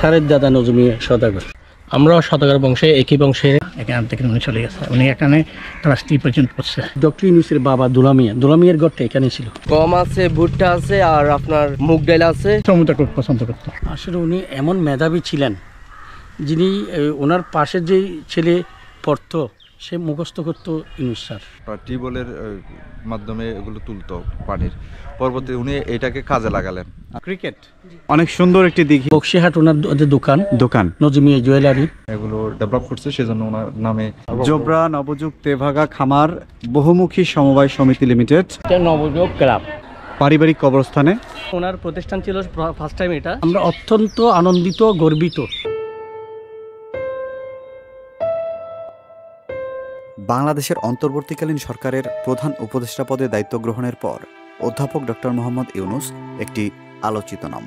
স্যারের দাদা নজমি সওদাগর। আমরা সওদাগর বংশে, একই বংশে। এখান থেকে উনি চলে গেছে, উনি এখানে ক্লাস 3 পর্যন্ত পড়ছে। ডক্টর ইউনূসের বাবা দুলামিয়ার ঘরটা এখানে ছিল। গম আছে, ভুট্টা আছে, আর আপনার মুগ ডাল আছে। সমুদ্র খুব পছন্দ করতো। আসলে উনি এমন মেধাবী ছিলেন, যিনি ওনার পাশে যে ছেলে পড়তো সে মুখস্থ করতো ইউনূস স্যার। টিউবওয়েলের মাধ্যমে এগুলো তুলতো পানির, পরবর্তীতে উনি এটাকে কাজে লাগালেন। ক্রিকেট অনেক সুন্দর একটি দিঘি, বক্সিহাট ওনার দোকান নজমি জুয়েলারি এগুলো ডেভেলপ করছে, সেজন্য ওনার নামে জোবরা নবযুগ তেভাগা খামার বহুমুখী সমবায় সমিতি লিমিটেড, নবযুগ ক্লাব, পারিবারিক কবরস্থানে ওনার প্রতিষ্ঠান ছিল ফার্স্ট টাইম এটা। আমরা অত্যন্ত আনন্দিত, গর্বিত। বাংলাদেশের অন্তর্বর্তীকালীন সরকারের প্রধান উপদেষ্টা পদে দায়িত্ব গ্রহণের পর অধ্যাপক ডক্টর মোহাম্মদ ইউনূস একটি আলোচিত নাম।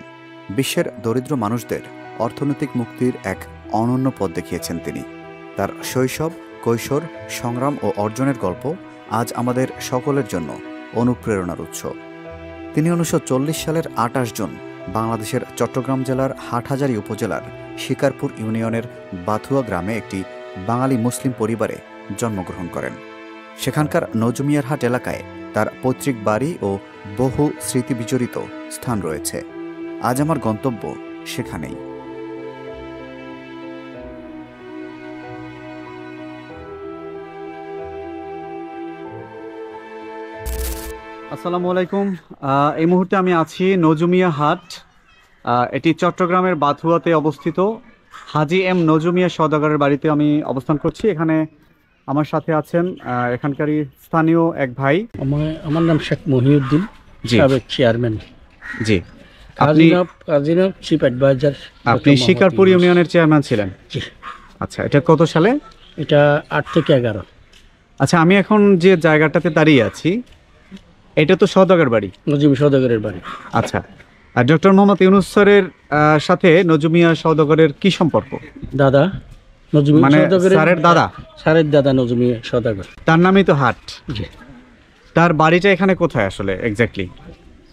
বিশ্বের দরিদ্র মানুষদের অর্থনৈতিক মুক্তির এক অনন্য পথ দেখিয়েছেন তিনি। তার শৈশব, কৈশোর, সংগ্রাম ও অর্জনের গল্প আজ আমাদের সকলের জন্য অনুপ্রেরণার উৎস। তিনি 1940 সালের 28 জুন বাংলাদেশের চট্টগ্রাম জেলার হাটহাজারী উপজেলার শিকারপুর ইউনিয়নের বাথুয়া গ্রামে একটি বাঙালি মুসলিম পরিবারে জন্মগ্রহণ করেন। সেখানকার নজমিয়ারহাট এলাকায় তার পৈতৃক বাড়ি ও বহু স্মৃতি বিজড়িত স্থান রয়েছে। আজ আমার গন্তব্য সেখানেই। আসসালামু আলাইকুম। এই মুহূর্তে আমি আছি নজমিয়া হাট। এটি চট্টগ্রামের বাথুয়াতে অবস্থিত। হাজি এম নজমিয়া সওদাগরের বাড়িতে আমি অবস্থান করছি। এখানে আমার সাথে আছেন এখানকারই স্থানীয় এক ভাই। আমার নাম শেখ মহিউদ্দিন, সাবেক চেয়ারম্যান। জি, কাজিনা চিফ অ্যাডভাইজার। আপনি শিকারপুর ইউনিয়নের চেয়ারম্যান ছিলেন? জি। আচ্ছা, এটা কত সালে? এটা 8 থেকে 11। আচ্ছা, আমি এখন যে জায়গাটাতে দাঁড়িয়ে আছি এটা তো সওদাগর বাড়ি, নজমি সওদাগরের বাড়ি। আচ্ছা, আর ডক্টর মোহাম্মদ ইউনূস স্যারের সাথে নজমিয়া সওদাগরের কি সম্পর্ক? দাদা নজমি সওদাগরের, স্যারের দাদা নজমি সওদাগর। তার নামই তো হাট। জি। তার বাড়িটা এখানে কোথায় আসলে এক্স্যাক্টলি?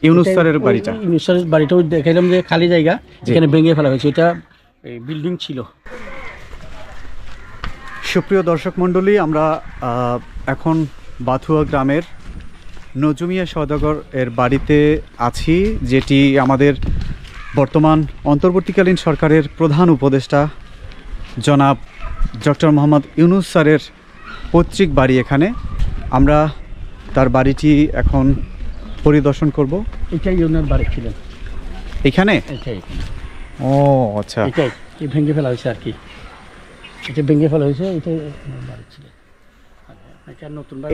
ইউনূস স্যারের বাড়িটা? ইউনূস স্যারের বাড়িটা ওই দেখাইলাম যে খালি জায়গা, এখানে ভেঙে ফেলা হয়েছে। এটা বিল্ডিং ছিল। সুপ্রিয় দর্শক মণ্ডলী, আমরা এখন বাথুয়া গ্রামের নজমিয়া সওদাগর এর বাড়িতে আছি, যেটি আমাদের বর্তমান অন্তর্বর্তীকালীন সরকারের প্রধান উপদেষ্টা জনাব ডক্টর মোহাম্মদ ইউনূস স্যারের পৈতৃক বাড়ি। এখানে আমরা তার বাড়িটি এখন পরিদর্শন করব। এটাই ওনার বাড়ি ছিলেন এখানে? এটাই। ও আচ্ছা, এটাই ভেঙে ফেলা হয়েছে আর কি। এটা ভেঙে ফেলা হয়েছে, এটাই ওনার বাড়ি ছিল।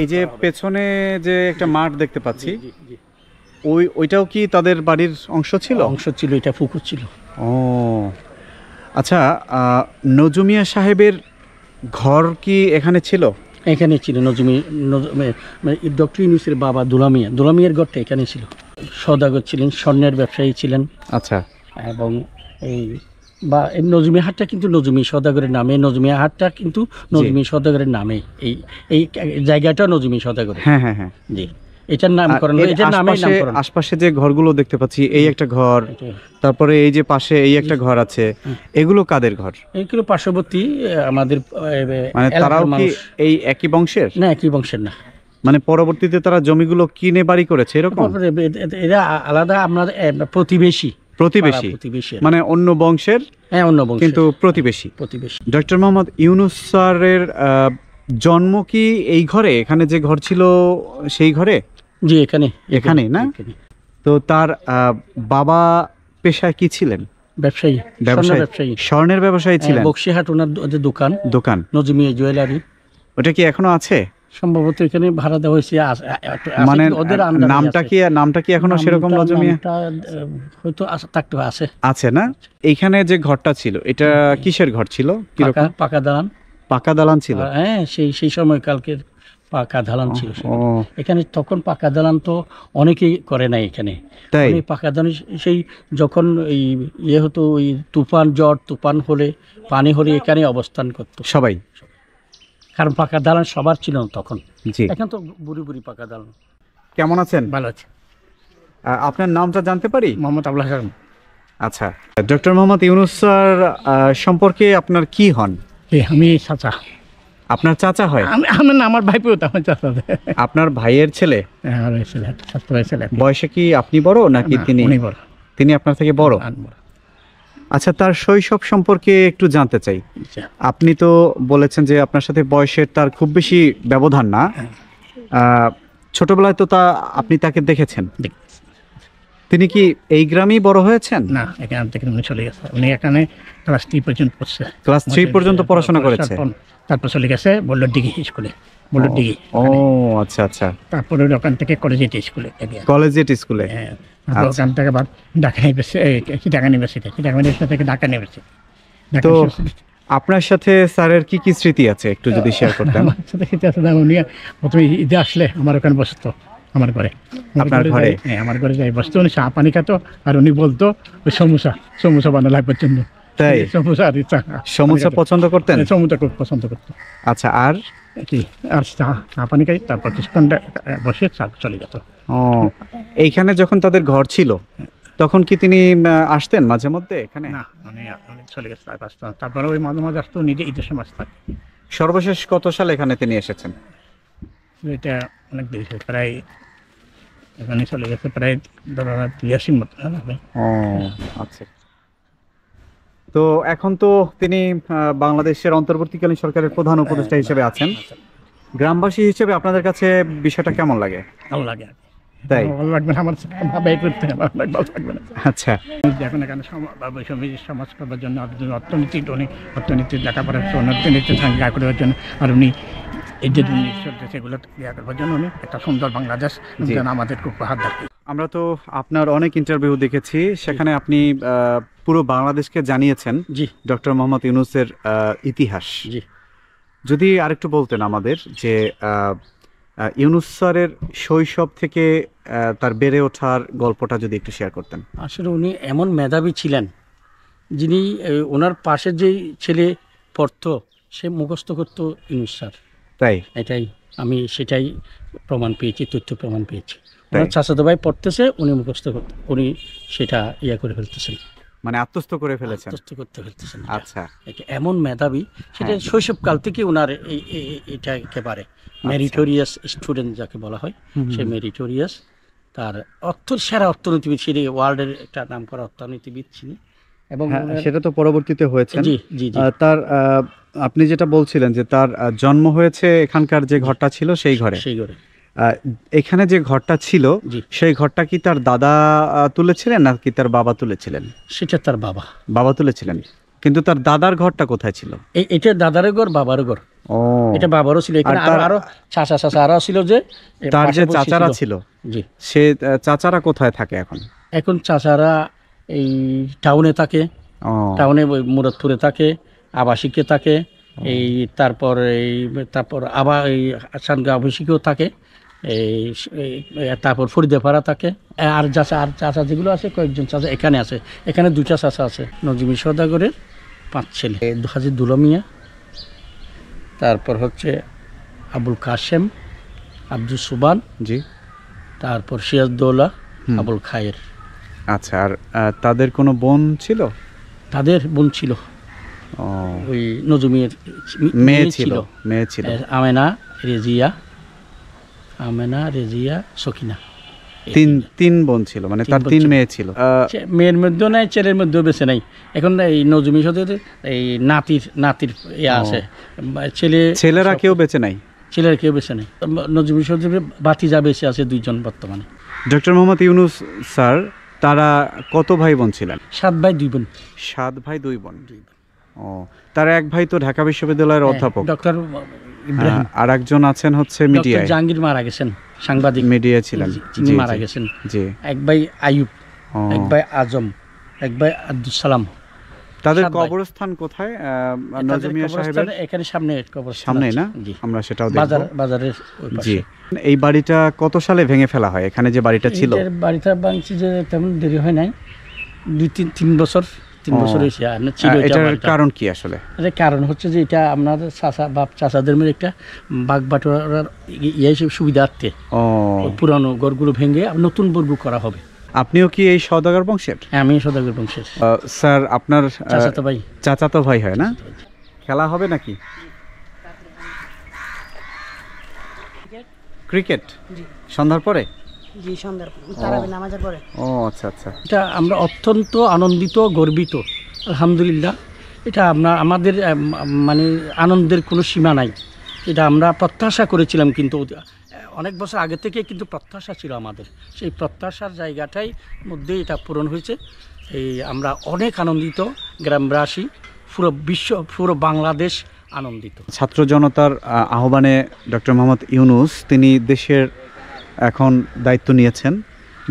এই যে পেছনে যে একটা মাঠ দেখতে পাচ্ছি, জি, জি। ওইটাও কি তাদের বাড়ির অংশ ছিল? এটা পুকুর ছিল। ও আচ্ছা, নজমিয়া সাহেবের ঘর কি এখানে ছিল? এখানে ছিল। ডক্টর ইউনূসের বাবা দুলামিয়ার ঘরটা এখানে ছিল। সওদাগর ছিলেন, স্বর্ণের ব্যবসায়ী ছিলেন। আচ্ছা। এবং এই নজমিয়া হাটটা কিন্তু নজমি সওদাগরের নামে, নজমিয়া হাটটা কিন্তু নজমি সওদাগরের নামে, এই জায়গাটা নজমি সওদাগরের। হ্যাঁ হ্যাঁ হ্যাঁ, জি। এটার নামকরণ, এটার নামে নামকরণ। আশপাশে যে ঘরগুলো দেখতে পাচ্ছি, এই একটা ঘর, তারপরে এই যে পাশে এই একটা ঘর আছে, এগুলো কাদের ঘর? এগুলো পার্শ্ববর্তী আমাদের, মানে তারাও কি এই একই বংশের? না, একই বংশের না। মানে পরবর্তীতে তারা জমিগুলো কিনে বাড়ি করেছে এরকম? এরা আলাদা, আমরা প্রতিবেশী, মানে অন্য বংশের। হ্যাঁ, অন্য বংশ, কিন্তু প্রতিবেশী। ডক্টর মোহাম্মদ ইউনূস স্যারের জন্ম কি এই ঘরে? এখানে যে ঘর ছিল সেই ঘরে? জি, এখানে না? তো তার বাবা পেশায় কি ছিলেন? ব্যবসায়ী, স্বর্ণের ব্যবসায়ী ছিলেন। বক্সিহাট ওনার দোকান, নজমি জুয়েলারি। ওটা কি এখনো আছে? সম্ভবত এখানে ভাড়া দেওয়া হয়েছে। মানে নামটা কি এখনো সেরকম নজমিয়া? হয়তো থাকতে আছে। আছে না? এইখানে যে ঘরটা ছিল, এটা কিসের ঘর ছিল? পাকা দালান। পাকা দালান ছিল? হ্যাঁ, সেই সময় কালকের পাকা দালান ছিল এখানে। তখন পাকা দালান তো অনেকেই করে নাই এখানে। তাই পাকা দালান সেই যখন এই হতো, ওই তুফান হলে, পানি হলে এখানে অবস্থান করতো সবাই, কারণ পাকা দালান সবার ছিল না তখন। এখন তো বুড়ি পাকা দালান। কেমন আছেন? ভালো আছে। আপনার নামটা জানতে পারি? মোহাম্মদ আবুল হাসান। আচ্ছা, ডক্টর মোহাম্মদ ইউনুস স্যার সম্পর্কে আপনার কি হন? আমি চাচা, আপনার চাচা হয়? আমি না, আমার ভাই পেয়ে আমার চাচা, আপনার ভাইয়ের ছেলে? আমার ছেলে, স্বাস্থ্য ভাই ছেলে। বয়সে কি আপনি বড় নাকি তিনি? উনি বড়। তিনি আপনার থেকে বড়? বড়। আচ্ছা, তার শৈশব সম্পর্কে একটু জানতে চাই। আচ্ছা। আপনি তো বলেছেন যে আপনার সাথে বয়সের তার খুব বেশি ব্যবধান না। ছোটবেলায় তো আপনি তাকে দেখেছেন। তিনি কি এই গ্রামেই বড় হয়েছেন? না, এখান থেকে উনি চলে গেছে। উনি এখানে ক্লাস 3 পর্যন্ত পড়ছে। ক্লাস 3 পর্যন্ত পড়াশোনা করেছে। তারপর চলে গেছে বল্লর ডিগি স্কুলে। বল্লর ডিগি। ও আচ্ছা আচ্ছা। তারপরে ওখান থেকে কলেজিয়েট স্কুলে। কলেজিয়েট স্কুলে। হ্যাঁ। ওখান থেকে আবার ঢাকা ইউনিভার্সিটি থেকে ঢাকা ইউনিভার্সিটি। তো আপনার সাথে স্যারের কি কি স্মৃতি আছে একটু যদি শেয়ার করতেন? আমার সাথে স্মৃতি আছে, উনি প্রথমে ঈদে আসলে আমার ওখানে বসতো, আমার ঘরে। আপনার ঘরে? হ্যাঁ, আমার ঘরে যাই বসতো। উনি চা পানি খেতো, আর উনি বলতো ওই সমোসা বানানো লাগবে জন্য। তাই? সমোসা আর চা। সমোসা পছন্দ করতেন? সমোসা খুব পছন্দ করতো। আচ্ছা, আর কি, আর চা পানি খাই, তারপর কিছুক্ষণ বসে চলে যেত। ও, এইখানে যখন তাদের ঘর ছিল তখন কি তিনি আসতেন মাঝে মধ্যে এখানে? না, উনি চলে গেছে। তারপরে ওই মাঝে মাঝে আসতো, নিজে ঈদের সময় আসতো। সর্বশেষ কত সালে এখানে তিনি এসেছেন? এটা অনেক দেরি, প্রায় এখানে চলে গেছে প্রায় 83 মতো। ও আচ্ছা। তো এখন তো তিনি বাংলাদেশের অন্তর্বর্তীকালীন সরকারের প্রধান উপদেষ্টা হিসেবে আছেন। গ্রামবাসী হিসেবে আপনাদের কাছে বিষয়টা কেমন লাগে? ভালো লাগে। তাই? ভালো লাগবে না, আমার ভাবে করতে ভালো লাগবে না। আচ্ছা। এখন এখানে সমাজ করবার জন্য অর্থনীতির লেখাপড়া, অর্থনীতি সংজ্ঞা করার জন্য, আর উনি এই যে সেগুলো ইয়া করবার জন্য উনি একটা সুন্দর বাংলাদেশ আমাদের খুব উপহার দেয়। আমরা তো আপনার অনেক ইন্টারভিউ দেখেছি, সেখানে আপনি পুরো বাংলাদেশকে জানিয়েছেন জি ডক্টর মোহাম্মদ ইউনুসের ইতিহাস। জি। যদি আরেকটু বলতেন আমাদের যে ইউনুস স্যারের শৈশব থেকে তার বেড়ে ওঠার গল্পটা যদি একটু শেয়ার করতেন। আসলে উনি এমন মেধাবী ছিলেন, যিনি ওনার পাশে যেই ছেলে পড়তো সে মুখস্থ করতো ইউনুস স্যার। তাই? এটাই আমি সেটাই প্রমাণ পেয়েছি, তথ্য প্রমাণ পেয়েছি। ওনার চাচাতো ভাই পড়তেছে, উনি মুখস্থ করতে, উনি সেটা ইয়া করে ফেলতেছেন, মানে আত্মস্থ করে ফেলেছেন। আত্মস্থ করতে ফেলতেছেন। আচ্ছা। এটা এমন মেধাবী, সেটা শৈশবকাল থেকে ওনার এটা একেবারে মেরিটোরিয়াস স্টুডেন্ট যাকে বলা হয়, সে মেরিটোরিয়াস। তার সেরা অর্থনীতিবিদ, সে ওয়ার্ল্ডের একটা নাম করা অর্থনীতিবিদ ছিলেন। এবং সেটা তো পরবর্তীতে হয়েছে। জি জি জি। তার আপনি যেটা বলছিলেন যে তার জন্ম হয়েছে এখানকার যে ঘরটা ছিল সেই ঘরে। সেই ঘরে। এখানে যে ঘরটা ছিল সেই ঘরটা কি তার দাদা তুলেছিলেন নাকি তার বাবা তুলেছিলেন? সেটা তার বাবা তুলেছিলেন। কিন্তু তার দাদার ঘরটা কোথায় ছিল? এটা দাদার ঘর, বাবার ঘর। ও, এটা বাবারও ছিল। এখানে আরো চাচা আরো ছিল, যে তার যে চাচারা ছিল। জি। সে চাচারা কোথায় থাকে এখন? এখন চাচারা এই টাউনে থাকে, টাউনে মুরাদপুরে থাকে, আবাসিকে থাকে, এই তারপর আবার এই আসানগা আবাসিকেও থাকে, তারপর ফরিদাপাড়া থাকে। আর চাচা যেগুলো আছে, কয়েকজন চাচা এখানে আছে। এখানে 2টা চাচা আছে। নজিমি সওদাগরের 5 ছেলে, হাজী দুলামিয়া, তারপর হচ্ছে আবুল কাশেম, আব্দুল সুবান, জি, তারপর সিরাজদৌলা, আবুল খায়ের। আচ্ছা। আর তাদের কোনো বোন ছিল? তাদের বোন ছিল, ওই নজুমির মেয়ে ছিল। আমেনা রেজিয়া সকিনা, তিন বোন ছিল, মানে তার 3 মেয়ে ছিল। মেয়ের মধ্যেও নাই, ছেলের মধ্যেও বেছে নাই। এখন এই নজুমি সাথে এই নাতির ইয়া আছে, ছেলেরা কেউ বেছে নাই। নজুমি সাথে ভাতিজা বেঁচে আছে 2জন বর্তমানে। ডক্টর মোহাম্মদ ইউনুস স্যার তারা কত ভাই বোন ছিলেন? 7 ভাই 2 বোন। 7 ভাই 2 বোন। ও, তার এক ভাই তো ঢাকা বিশ্ববিদ্যালয়ের অধ্যাপক, ডক্টর ইব্রাহিম। আর একজন আছেন হচ্ছে মিডিয়ায়, জাহাঙ্গীর মারা গেছেন, সাংবাদিক, মিডিয়ায় ছিলেন, যিনি মারা গেছেন। জি। এক ভাই আইয়ুব, এক ভাই আজম, এক ভাই আব্দুল সালাম। তাদের কবরস্থান কোথায়? নজমিয়া সাহেবের এখানে সামনে কবরস্থান, সামনেই না? আমরা সেটাও দেখব। বাজারের ওই পাশে। জি। এই বাড়িটা কত সালে ভেঙে ফেলা হয়? এখানে যে বাড়িটা ছিল, বাড়িটা ভাঙছে যে তেমন দেরি হয় নাই, 2-3 বছর হয়েছে। এটার কারণ কি আসলে? কারণ হচ্ছে যে এটা আপনাদের চাচাদের মধ্যে একটা বাগ বাটোয়ারার সুবিধার্থে পুরানো ঘরগুলো ভেঙে নতুন বর্গ করা হবে। আপনিও কি এই সওদাগর বংশের? হ্যাঁ, আমি সদাগর বংশের স্যার আপনার চাচাতো ভাই। চাচাতো ভাই হয় না? খেলা হবে নাকি? ক্রিকেট সন্ধ্যার পরে? জি, সন্ধ্যার তারাবি নামাজের পরে। ও আচ্ছা আচ্ছা। এটা আমরা অত্যন্ত আনন্দিত, গর্বিত, আলহামদুলিল্লাহ। এটা আমাদের মানে আনন্দের কোনো সীমা নাই। এটা আমরা প্রত্যাশা করেছিলাম, কিন্তু অনেক বছর আগে থেকে কিন্তু প্রত্যাশা ছিল আমাদের। সেই প্রত্যাশার জায়গাটাই মধ্যে এটা পূরণ হয়েছে। এই আমরা অনেক আনন্দিত, গ্রামবাসী, পুরো বিশ্ব, পুরো বাংলাদেশ আনন্দিত। ছাত্র জনতার আহ্বানে ডক্টর মোহাম্মদ ইউনূস তিনি দেশের এখন দায়িত্ব নিয়েছেন,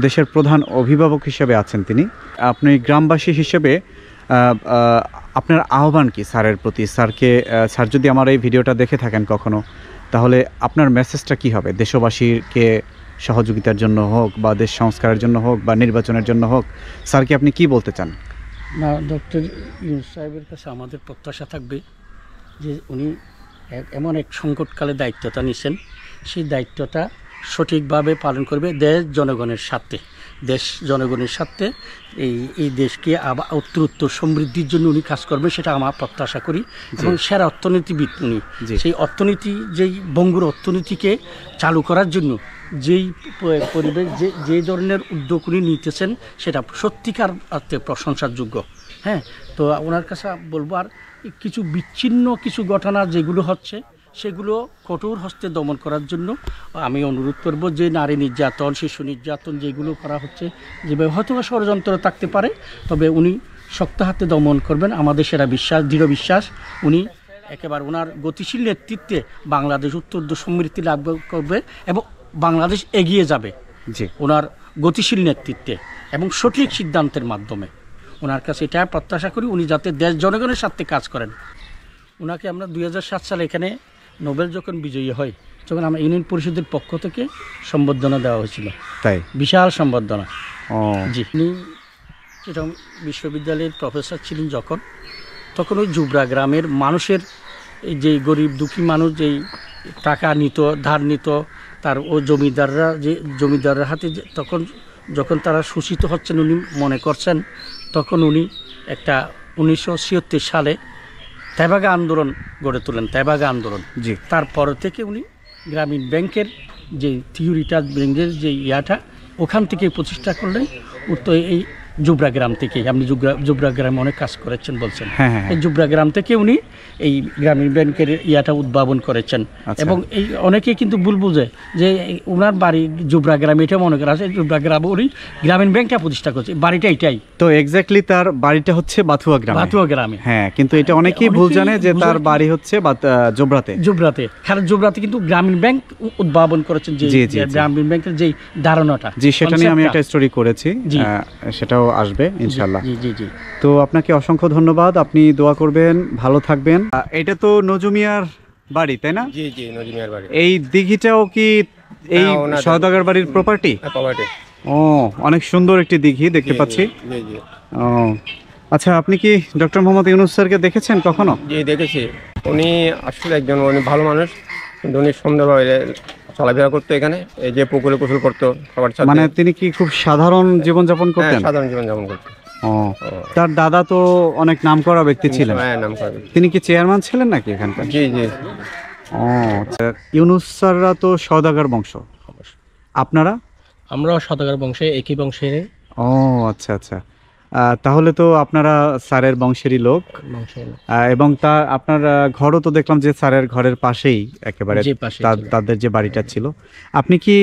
দেশের প্রধান অভিভাবক হিসেবে আছেন তিনি। আপনি গ্রামবাসী হিসেবে আপনার আহ্বান কি স্যারের প্রতি? স্যার যদি আমার এই ভিডিওটা দেখে থাকেন কখনো, তাহলে আপনার মেসেজটা কি হবে? দেশবাসীকে সহযোগিতার জন্য হোক, বা দেশ সংস্কারের জন্য হোক, বা নির্বাচনের জন্য হোক, স্যারকে আপনি কি বলতে চান? না, ডক্টর ইউনূস সাহেবের কাছে আমাদের প্রত্যাশা থাকবে যে উনি এমন এক সংকটকালে দায়িত্বটা নিছেন, সেই দায়িত্বটা সঠিকভাবে পালন করবে দেশ জনগণের স্বার্থে। দেশ জনগণের স্বার্থে এই দেশকে আবার উত্তর সমৃদ্ধির জন্য উনি কাজ করবেন, সেটা আমার প্রত্যাশা করি। এবং সেরা অর্থনীতিবিদ উনি। সেই অর্থনীতি, যেই বঙ্গুর অর্থনীতিকে চালু করার জন্য যেই পরিবেশ, যে ধরনের উদ্যোগ উনি নিতেছেন, সেটা সত্যিকার অর্থে প্রশংসার যোগ্য। হ্যাঁ, তো ওনার কাছে বলবো, আর কিছু বিচ্ছিন্ন কিছু ঘটনা যেগুলো হচ্ছে, সেগুলো কঠোর হস্তে দমন করার জন্য আমি অনুরোধ করব যে নারী নির্যাতন, শিশু নির্যাতন যেগুলো করা হচ্ছে, যেভাবে হয়তো ষড়যন্ত্র থাকতে পারে, তবে উনি শক্ত হাতে দমন করবেন। আমাদের সেটা বিশ্বাস, দৃঢ় বিশ্বাস। উনি একেবারে ওনার গতিশীল নেতৃত্বে বাংলাদেশ উত্তর সমৃদ্ধি লাভ করবে এবং বাংলাদেশ এগিয়ে যাবে ওনার গতিশীল নেতৃত্বে এবং সঠিক সিদ্ধান্তের মাধ্যমে। ওনার কাছে এটা প্রত্যাশা করি, উনি যাতে দেশ জনগণের সাথে কাজ করেন। ওনাকে আমরা 2007 সালে এখানে নোবেল যখন বিজয়ী হয়, তখন আমরা ইউনিয়ন পরিষদের পক্ষ থেকে সম্বর্ধনা দেওয়া হয়েছিল। তাই? বিশাল সম্বর্ধনা। জি। উনি চিটাগং বিশ্ববিদ্যালয়ের প্রফেসর ছিলেন যখন, তখন ওই জুবরা গ্রামের মানুষের, এই যে গরিব দুঃখী মানুষ যেই টাকা নিত, ধার নিত, তার ও জমিদাররা হাতে তখন যখন তারা শোষিত হচ্ছেন, উনি মনে করছেন, তখন উনি একটা 1976 সালে তেভাগা আন্দোলন গড়ে তোলেন। তেভাগা আন্দোলন, জি। তারপর থেকে উনি গ্রামীণ ব্যাংকের যে থিওরিটা, ব্যাংকের যে ইয়াটা, ওখান থেকে প্রতিষ্ঠা করলেন। তো এই জুবরা গ্রাম থেকে, আপনি জুবরা গ্রামে অনেক কাজ করেছেন বলছেন, এই জুবরা গ্রাম থেকে উনি এই গ্রামীণ ব্যাংকের ইয়াটা উদ্ভাবন করেছেন। এবং এই অনেকেই কিন্তু ভুল বুঝে যে ওনার বাড়ি জুবরা গ্রামে, এটা মনে করা আছে জুবরা গ্রামে উনি গ্রামীণ ব্যাংকটা প্রতিষ্ঠা করছে, বাড়িটা এটাই। তো এক্স্যাক্টলি তার বাড়িটা হচ্ছে বাথুয়া গ্রামে। বাথুয়া গ্রামে, হ্যাঁ, কিন্তু এটা অনেকেই ভুল জানে যে তার বাড়ি হচ্ছে জুবরাতে। কারণ জুবরাতে কিন্তু গ্রামীণ ব্যাংক উদ্ভাবন করেছেন, যে গ্রামীণ ব্যাংকের যে ধারণাটা, জি, সেটা নিয়ে আমি একটা স্টোরি করেছি, সেটাও আসবে ইনশাআল্লাহ। জি জি। তো আপনাকে অসংখ্য ধন্যবাদ, আপনি দোয়া করবেন, ভালো থাকবেন। এটা তো নজুমিয়ার বাড়ি, তাই না? জি জি, নজুমিয়ার বাড়ি। এই দিঘিটাও কি এই সওদাগর বাড়ির প্রপার্টি? ও, অনেক সুন্দর একটি দিঘি দেখতে পাচ্ছি। জি জি। ও আচ্ছা, আপনি কি ডক্টর মোহাম্মদ ইউনূস স্যারকে দেখেছেন কখনো? জি, দেখেছি। উনি আসলে একজন ভালো মানুষ, কিন্তু উনি সুন্দরভাবে চলাফেরা করতো এখানে, এই যে পুকুরে গোসল করতো সবার সাথে। মানে তিনি কি খুব সাধারণ জীবনযাপন করতেন? সাধারণ জীবনযাপন করতেন। তার দাদা তো অনেক নামকরা ব্যক্তি ছিলেন। তিনি কি চেয়ারম্যান ছিলেন নাকি এখানকার? জি জি। ও আচ্ছা, ইউনূস স্যাররা তো সওদাগর বংশ, আপনারা? আমরা সওদাগর বংশে, একই বংশের। ও আচ্ছা আচ্ছা, তাহলে তো আপনারা স্যারের বংশেরই লোক। এবং আপনার ঘরও তো দেখলাম যে স্যারের ঘরের পাশেই, একেবারে তাদের যে বাড়িটা ছিল। আপনি কি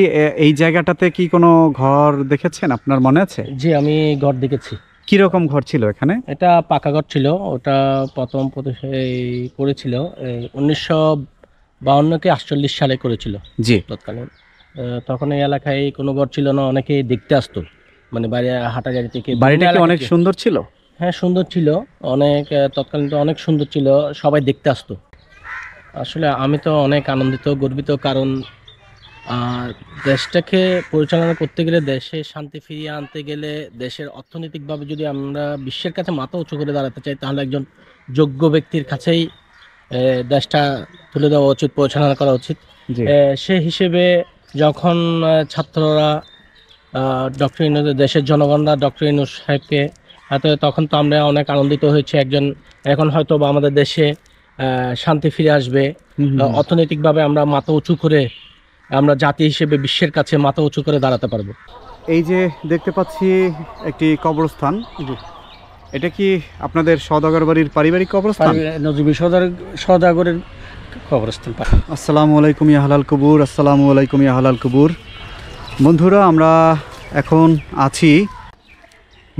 এই জায়গাটাতে কি কোনো ঘর দেখেছেন, আপনার মনে আছে? জি, আমি ঘর দেখেছি। কি রকম ঘর ছিল এখানে? এটা পাকা ঘর ছিল, ওটা প্রথম করেছিল 1952 কি 48 সালে করেছিল। জি। তৎকালীন তখন এই এলাকায় কোনো ঘর ছিল না, অনেকেই দেখতে আসতো, মানে বাইরে হাঁটা গাড়ি থেকে। বাড়িটা কি অনেক সুন্দর ছিল? হ্যাঁ, সুন্দর ছিল অনেক, তৎকালীন তো অনেক সুন্দর ছিল, সবাই দেখতে আসতো। আসলে আমি তো অনেক আনন্দিত, গর্বিত, কারণ দেশটাকে পরিচালনা করতে গেলে, দেশে শান্তি ফিরিয়ে আনতে গেলে, দেশের অর্থনৈতিকভাবে যদি আমরা বিশ্বের কাছে মাথা উঁচু করে দাঁড়াতে চাই, তাহলে একজন যোগ্য ব্যক্তির কাছেই দেশটা তুলে দেওয়া উচিত, পরিচালনা করা উচিত। সে হিসেবে যখন ছাত্ররা ডক্টর ইউনূস, দেশের জনগণরা ডক্টর ইউনূস সাহেবকে তখন তো আমরা অনেক আনন্দিত হয়েছি। এখন হয়তো বা আমাদের দেশে শান্তি ফিরে আসবে, অর্থনৈতিকভাবে আমরা মাথা উঁচু করে, আমরা জাতি হিসেবে বিশ্বের কাছে মাথা উঁচু করে দাঁড়াতে পারবো। এই যে দেখতে পাচ্ছি একটি কবরস্থান, এটা কি আপনাদের সওদাগর বাড়ির পারিবারিক কবরস্থান? নজরুল সওদাগরের কবরস্থান। আসসালামু আলাইকুম ইয়া হালাল কবুর, আসসালামু আলাইকুম ইয়া হালাল কবুর। বন্ধুরা, আমরা এখন আছি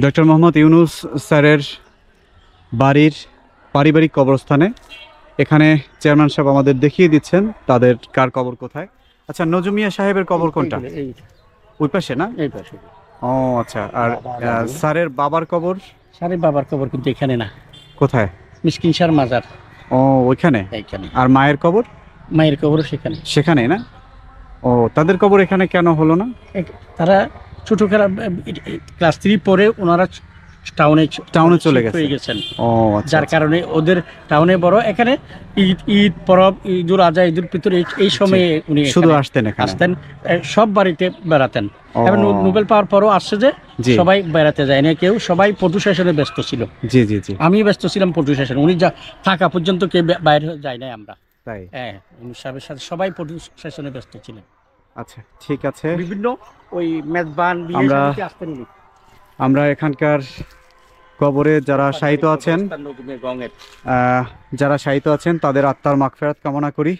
ডক্টর মোহাম্মদ ইউনূস স্যারের বাড়ির পারিবারিক কবরস্থানে। এখানে চেয়ারম্যান সাহেব আমাদের দেখিয়ে দিচ্ছেন তাদের কার কবর কোথায়। আচ্ছা, নজরুমিয়া সাহেবের কবর কোনটা? ওই পাশে না? এই পাশে। ও আচ্ছা। আর স্যারের বাবার কবর? স্যারের বাবার কবর কিন্তু এখানে না। কোথায়? মিসকিন শাহর মাজার। ও, ওইখানে। এইখানে। আর মায়ের কবর? মায়ের কবর সেখানে। সেখানে না? ও, তাদের কবর এখানে কেন হলো না? তারা ছোট ক্লাস 3 পরে ওনারা টাউনে চলে গেছেন। ও আচ্ছা। যার কারণে ওদের টাউনে বড়, এখানে ঈদ পরব, ঈদুল আজহা, ঈদুল ফিতর এই সময়ে উনি শুধু আসতেন, সব বাড়িতে বেড়াতেন। এবং নোবেল পাওয়ার পরও আসছে যে সবাই বেড়াতে যায় না, কেউ সবাই ফটো সেশনে ব্যস্ত ছিল। জি জি জি, আমি ব্যস্ত ছিলাম ফটো সেশন। উনি যা থাকা পর্যন্ত কেউ বাইরে যায় নাই আমরা। তাই? হ্যাঁ, উনি সাহেবের সাথে সবাই ফটো সেশনে ব্যস্ত ছিলেন। আচ্ছা, ঠিক আছে। বিভিন্ন ওই মেজবান আমরা এখানকার কবরে যারা শায়িত আছেন তাদের আত্মার মাগফিরাত কামনা করি।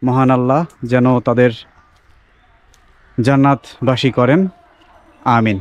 মহান আল্লাহ যেন তাদের জান্নাতবাসী করেন, আমিন।